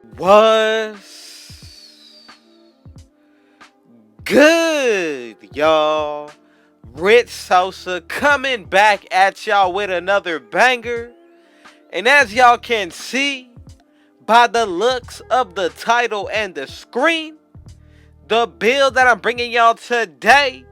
Was good, y'all. Rich Sosa coming back at y'all with another banger. And as y'all can see by the looks of the title and the screen, the build that I'm bringing y'all today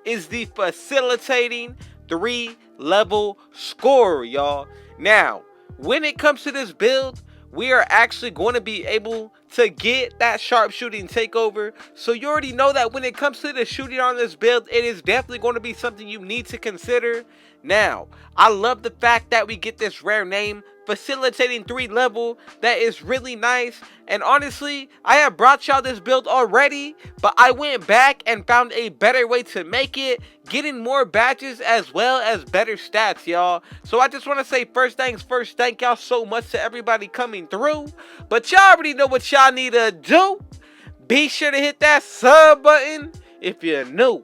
is the facilitating 3-level scorer, y'all. Now, when it comes to this build, we are actually going to be able to get that sharpshooting takeover. So you already know that when it comes to the shooting on this build, it is definitely going to be something you need to consider. Now, I love the fact that we get this rare name, facilitating 3-level. That is really nice. And honestly, I have brought y'all this build already, but I went back and found a better way to make it, getting more badges as well as better stats, y'all. So I just want to say first things first, thank y'all so much to everybody coming through. But y'all already know what y'all need to do. Be sure to hit that sub button if you're new.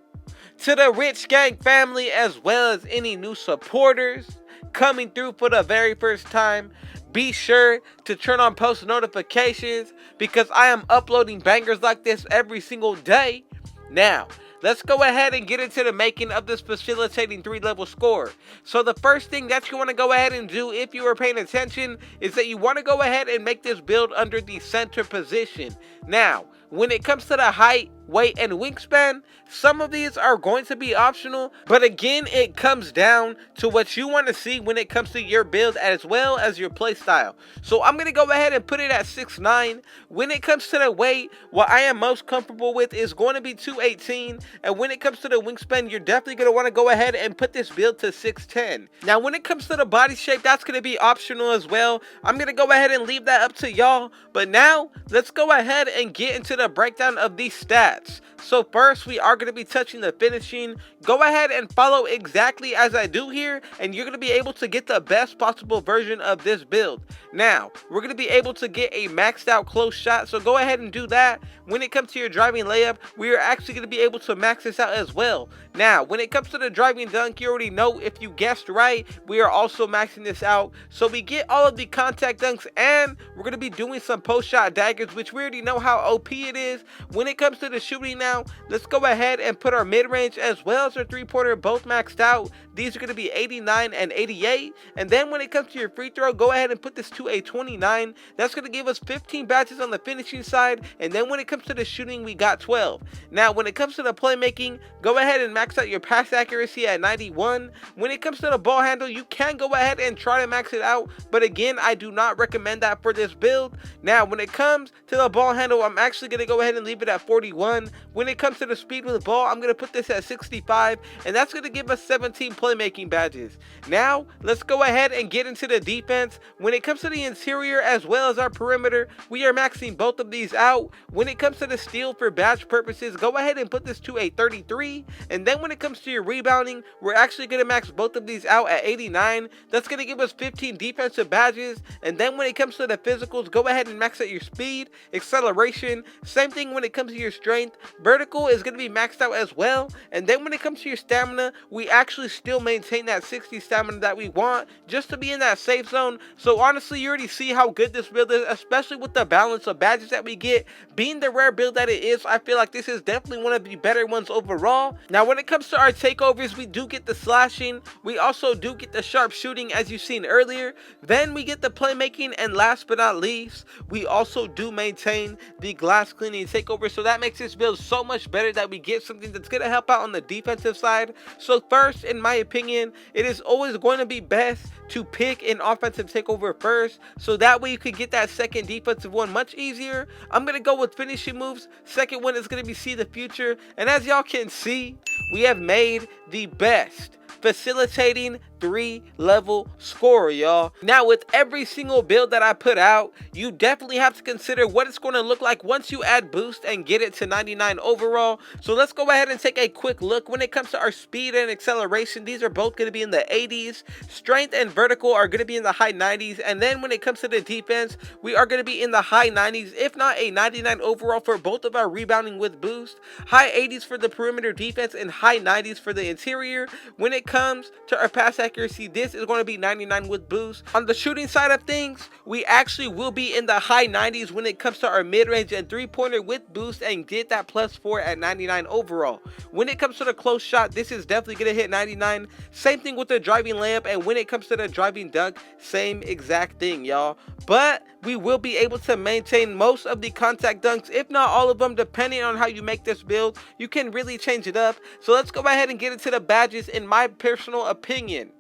To the Rich Gang family, as well as any new supporters coming through for the very first time, be sure to turn on post notifications because I am uploading bangers like this every single day. Now, let's go ahead and get into the making of this facilitating 3-level score. So the first thing that you want to go ahead and do, if you were paying attention, is that you want to go ahead and make this build under the center position. Now, when it comes to the height, weight, and wingspan, some of these are going to be optional, but again, it comes down to what you want to see when it comes to your build as well as your playstyle. So I'm going to go ahead and put it at 6'9". When it comes to the weight, what I am most comfortable with is going to be 218, and when it comes to the wingspan, you're definitely going to want to go ahead and put this build to 6'10". Now, when it comes to the body shape, that's going to be optional as well. I'm going to go ahead and leave that up to y'all, but now, let's go ahead and get into the breakdown of these stats. So first, we are going to be touching the finishing. Go ahead and follow exactly as I do here, and you're going to be able to get the best possible version of this build. Now, we're going to be able to get a maxed out close shot, so go ahead and do that. When it comes to your driving layup, we are actually going to be able to max this out as well. Now, when it comes to the driving dunk, you already know, if you guessed right, we are also maxing this out. So we get all of the contact dunks, and we're going to be doing some post shot daggers, which we already know how OP it is. When it comes to the shooting now, let's go ahead and put our mid-range as well as our three-pointer both maxed out. These are going to be 89 and 88. And then when it comes to your free throw, go ahead and put this to a 29. That's going to give us 15 badges on the finishing side. And then when it comes to the shooting, we got 12. Now, when it comes to the playmaking, go ahead and max out your pass accuracy at 91. When it comes to the ball handle, you can go ahead and try to max it out. But again, I do not recommend that for this build. Now, when it comes to the ball handle, I'm actually going to go ahead and leave it at 41. When it comes to the speed with the ball, I'm going to put this at 65. And that's going to give us 17 playmaking badges. Now, let's go ahead and get into the defense. When it comes to the interior as well as our perimeter, we are maxing both of these out. When it comes to the steal for badge purposes, go ahead and put this to a 33. And then when it comes to your rebounding, we're actually going to max both of these out at 89. That's going to give us 15 defensive badges. And then when it comes to the physicals, go ahead and max out your speed, acceleration. Same thing when it comes to your strength. Vertical is going to be maxed out as well. And then when it comes to your stamina, we actually still maintain that 60 stamina that we want just to be in that safe zone. So honestly, you already see how good this build is, especially with the balance of badges that we get. Being the rare build that it is, I feel like this is definitely one of the better ones overall. Now, when it comes to our takeovers, we do get the slashing. We also do get the sharp shooting, as you've seen earlier. Then we get the playmaking, and last but not least, we also do maintain the glass cleaning takeover. So that makes this build so much better that we get something that's going to help out on the defensive side. So first, in my opinion, it is always going to be best to pick an offensive takeover first, so that way you can get that second defensive one much easier. I'm going to go with finishing moves. Second one is going to be see the future. And as y'all can see, we have made the best facilitating 3-level scorer, y'all. Now, with every single build that I put out, you definitely have to consider what it's going to look like once you add boost and get it to 99 overall. So let's go ahead and take a quick look. When it comes to our speed and acceleration, these are both going to be in the 80s. Strength and vertical are going to be in the high 90s. And then when it comes to the defense, we are going to be in the high 90s, if not a 99 overall for both of our rebounding with boost. High 80s for the perimeter defense and high 90s for the interior. When it it comes to our pass accuracy, this is going to be 99 with boost. On the shooting side of things, we actually will be in the high 90s when it comes to our mid-range and three-pointer with boost, and get that +4 at 99 overall. When it comes to the close shot, this is definitely going to hit 99. Same thing with the driving layup, and when it comes to the driving dunk, same exact thing, y'all. But we will be able to maintain most of the contact dunks, if not all of them, depending on how you make this build. You can really change it up. So let's go ahead and get into the badges. In my personal opinion,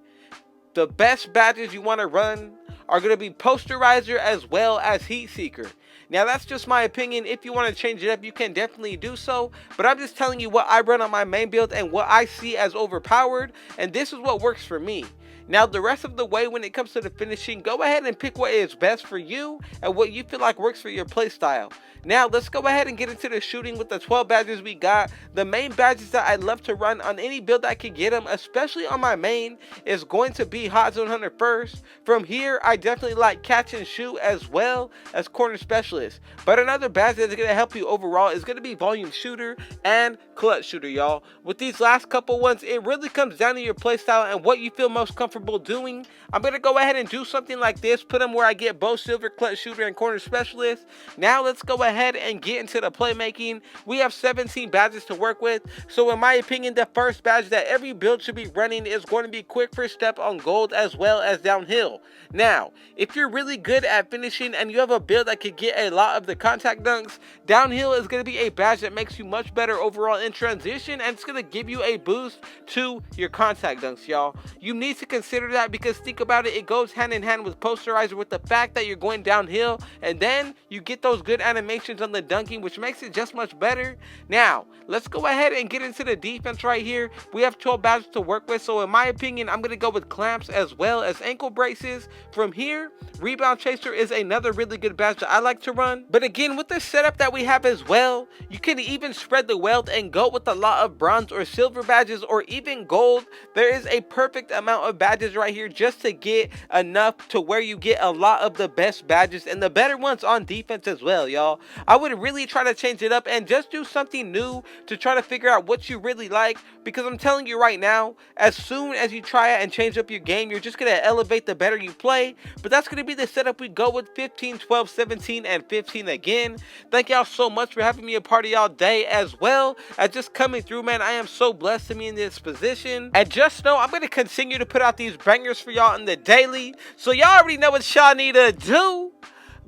the best badges you want to run are going to be Posterizer as well as Heat Seeker. Now that's just my opinion. If you want to change it up, you can definitely do so, but I'm just telling you what I run on my main build and what I see as overpowered, and this is what works for me. Now the rest of the way, when it comes to the finishing, go ahead and pick what is best for you and what you feel like works for your playstyle. Now let's go ahead and get into the shooting with the 12 badges we got. The main badges that I love to run on any build I can get them, especially on my main, is going to be Hot Zone Hunter first. From here, I definitely like Catch and Shoot as well as Corner Specialist. But another badge that's going to help you overall is going to be Volume Shooter and Clutch Shooter, y'all. With these last couple ones, it really comes down to your playstyle and what you feel most comfortable doing. I'm going to go ahead and do something like this, put them where I get both Silver, Clutch Shooter, and Corner Specialist. Now let's go ahead and get into the playmaking. We have 17 badges to work with, so in my opinion, the first badge that every build should be running is going to be Quick First Step on gold as well as downhill. Now, if you're really good at finishing and you have a build that could get a lot of the contact dunks, downhill is going to be a badge that makes you much better overall in transition, and it's going to give you a boost to your contact dunks, y'all. You need to consider that, because think about it, it goes hand in hand with Posterizer, with the fact that you're going downhill and then you get those good animations on the dunking, which makes it just much better. Now let's go ahead and get into the defense right here. We have 12 badges to work with, so in my opinion, I'm going to go with clamps as well as ankle braces. From here, Rebound Chaser is another really good badge that I like to run, but again, with the setup that we have as well, you can even spread the wealth and go with a lot of bronze or silver badges or even gold. There is a perfect amount of badges right here just to get enough to where you get a lot of the best badges and the better ones on defense as well, y'all. I would really try to change it up and just do something new to try to figure out what you really like, because I'm telling you right now, as soon as you try it and change up your game, you're just going to elevate the better you play. But that's going to be the setup we go with: 15, 12, 17, and 15 again. Thank y'all so much for having me a part of y'all day as well as just coming through, man. I am so blessed to be in this position, and just know I'm going to continue to put out these bangers for y'all in the daily, so y'all already know what y'all need to do.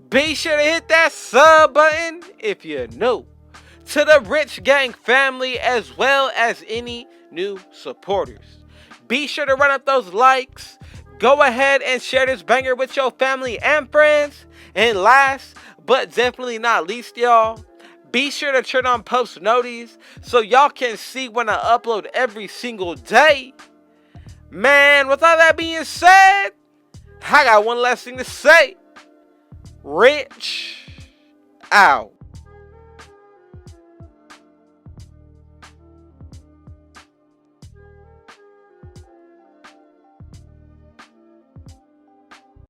Be sure to hit that sub button if you're new to the Rich Gang family, as well as any new supporters. Be sure to run up those likes. Go ahead and share this banger with your family and friends. And last but definitely not least, y'all, be sure to turn on post notifications so y'all can see when I upload every single day. Man, with all that being said, I got one last thing to say. Rich out.